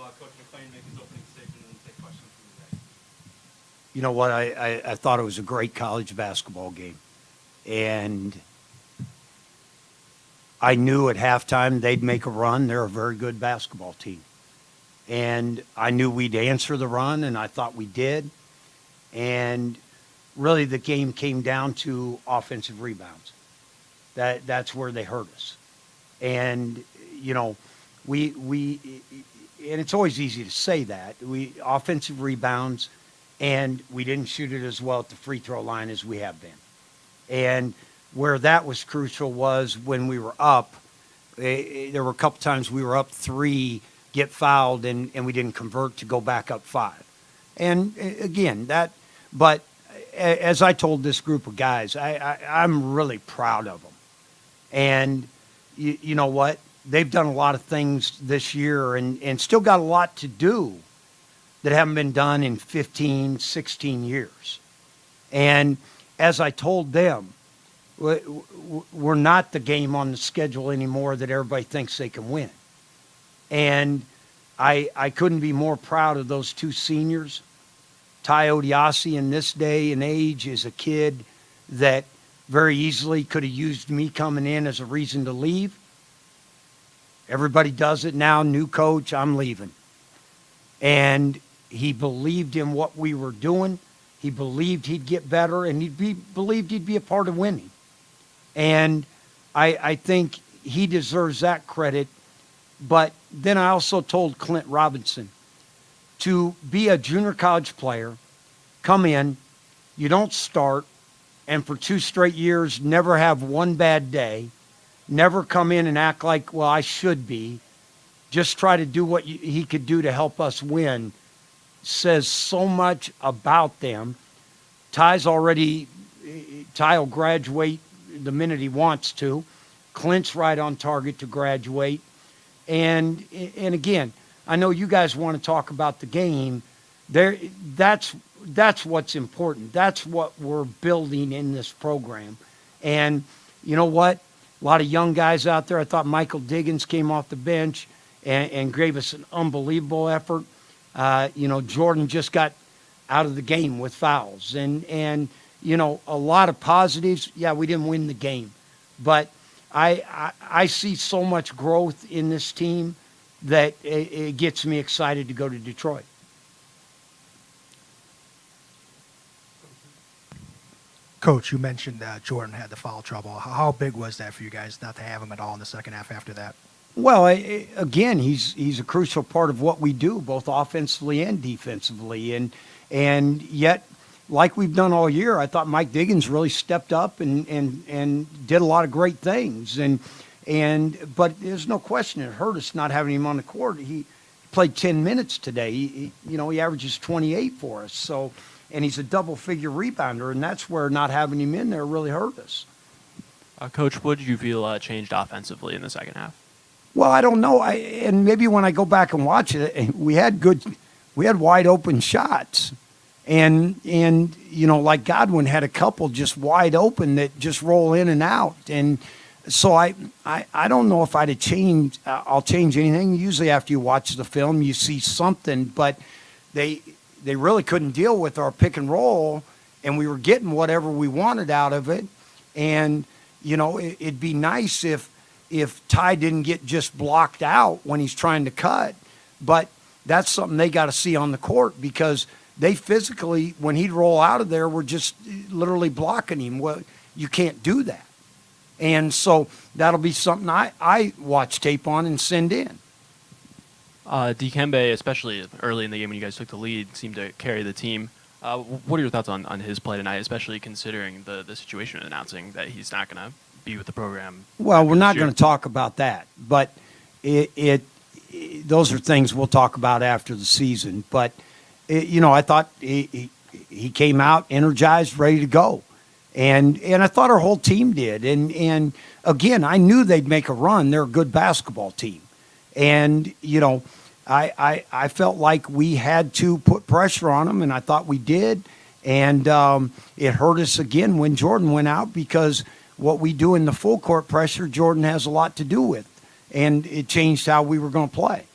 have Coach McClain make his opening statement and then take questions from you guys. You know what? I thought it was a great college basketball game. And I knew at halftime they'd make a run. They're a very good basketball team. And I knew we'd answer the run, and I thought we did. And really the game came down to offensive rebounds. That's where they hurt us. And, you know, we and it's always easy to say that. We offensive rebounds, and we didn't shoot it as well at the free throw line as we have been. And where that was crucial was when we were up. There were a couple times we were up 3, get fouled, and we didn't convert to go back up 5. And again, but as I told this group of guys, I'm really proud of them. And you know what? They've done a lot of things this year and still got a lot to do that haven't been done in 15, 16 years. And as I told them, we're not the game on the schedule anymore that everybody thinks they can win. And I couldn't be more proud of those 2 seniors. Ty Odiasi in this day and age is a kid that very easily could have used me coming in as a reason to leave. Everybody does it now, new coach, I'm leaving. And he believed in what we were doing. He believed he'd get better, and believed he'd be a part of winning. And I think he deserves that credit. But then I also told Clint Robinson, to be a junior college player, come in, you don't start, and for 2 straight years never have one bad day, never come in and act like, well, I should be, just try to do what he could do to help us win, says so much about them. Ty will graduate the minute he wants to. Clint's right on target to graduate. And again, I know you guys want to talk about the game. That's what's important. That's what we're building in this program. And you know what? A lot of young guys out there. I thought Michael Diggins came off the bench and gave us an unbelievable effort. Jordan just got out of the game with fouls. And you know, a lot of positives. Yeah, we didn't win the game. But I see so much growth in this team that it gets me excited to go to Detroit. Coach, you mentioned that Jordan had the foul trouble. How big was that for you guys not to have him at all in the second half after that? Well, again, he's a crucial part of what we do, both offensively and defensively. And yet, like we've done all year, I thought Mike Diggins really stepped up and did a lot of great things. But there's no question it hurt us not having him on the court. He played 10 minutes today. He averages 28 for us. So, and he's a double-figure rebounder, and that's where not having him in there really hurt us. Coach, what did you feel changed offensively in the second half? Well, I don't know. And maybe when I go back and watch it, we had wide open shots. And like Godwin had a couple just wide open that just roll in and out. And so I don't know if I'll change anything. Usually after you watch the film, you see something, but they really couldn't deal with our pick and roll, and we were getting whatever we wanted out of it. And, it'd be nice if Ty didn't get just blocked out when he's trying to cut, but that's something they got to see on the court, because they physically, when he'd roll out of there, were just literally blocking him. Well, you can't do that. And so that'll be something I watch tape on and send in. Dikembe, especially early in the game when you guys took the lead, seemed to carry the team. What are your thoughts on his play tonight, especially considering the situation and announcing that he's not going to be with the program? Well, we're not going to talk about that, but those are things we'll talk about after the season. But I thought he came out energized, ready to go, and I thought our whole team did. And again, I knew they'd make a run. They're a good basketball team, and I felt like we had to put pressure on them, and I thought we did. And it hurt us again when Jordan went out, because what we do in the full court pressure, Jordan has a lot to do with, and it changed how we were going to play.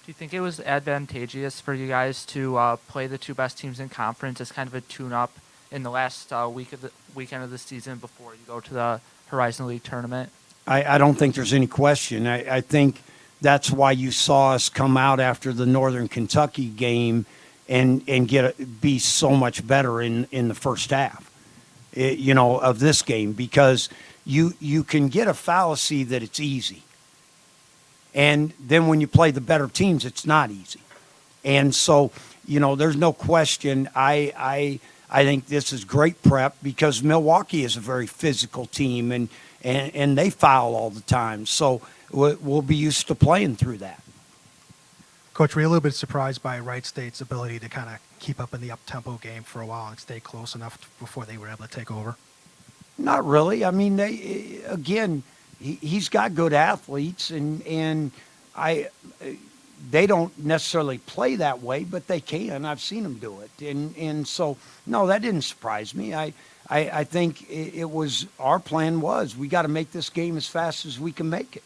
Do you think it was advantageous for you guys to play the two best teams in conference as kind of a tune-up in the last weekend of the season before you go to the Horizon League tournament? I don't think there's any question. I think that's why you saw us come out after the Northern Kentucky game and be so much better in the first half, of this game, because you can get a fallacy that it's easy. And then when you play the better teams, it's not easy. And so, there's no question. I think this is great prep because Milwaukee is a very physical team and they foul all the time. So we'll be used to playing through that. Coach, were you a little bit surprised by Wright State's ability to kind of keep up in the up-tempo game for a while and stay close enough before they were able to take over? Not really. I mean, he's got good athletes, and they don't necessarily play that way, but they can. I've seen them do it, and so no, that didn't surprise me. I think it was our plan was we got to make this game as fast as we can make it.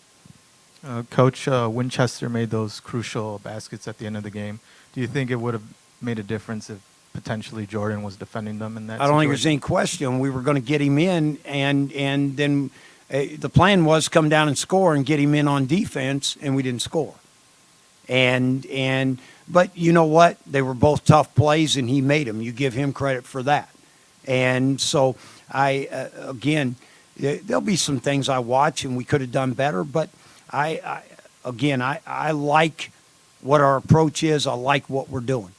Coach, Winchester made those crucial baskets at the end of the game. Do you think it would have made a difference if potentially Jordan was defending them in that I don't think situation? there's any question. We were going to get him in, and then the plan was come down and score and get him in on defense, and we didn't score. But you know what? They were both tough plays, and he made them. You give him credit for that. And so again, there'll be some things I watch, and we could have done better. But I like what our approach is. I like what we're doing.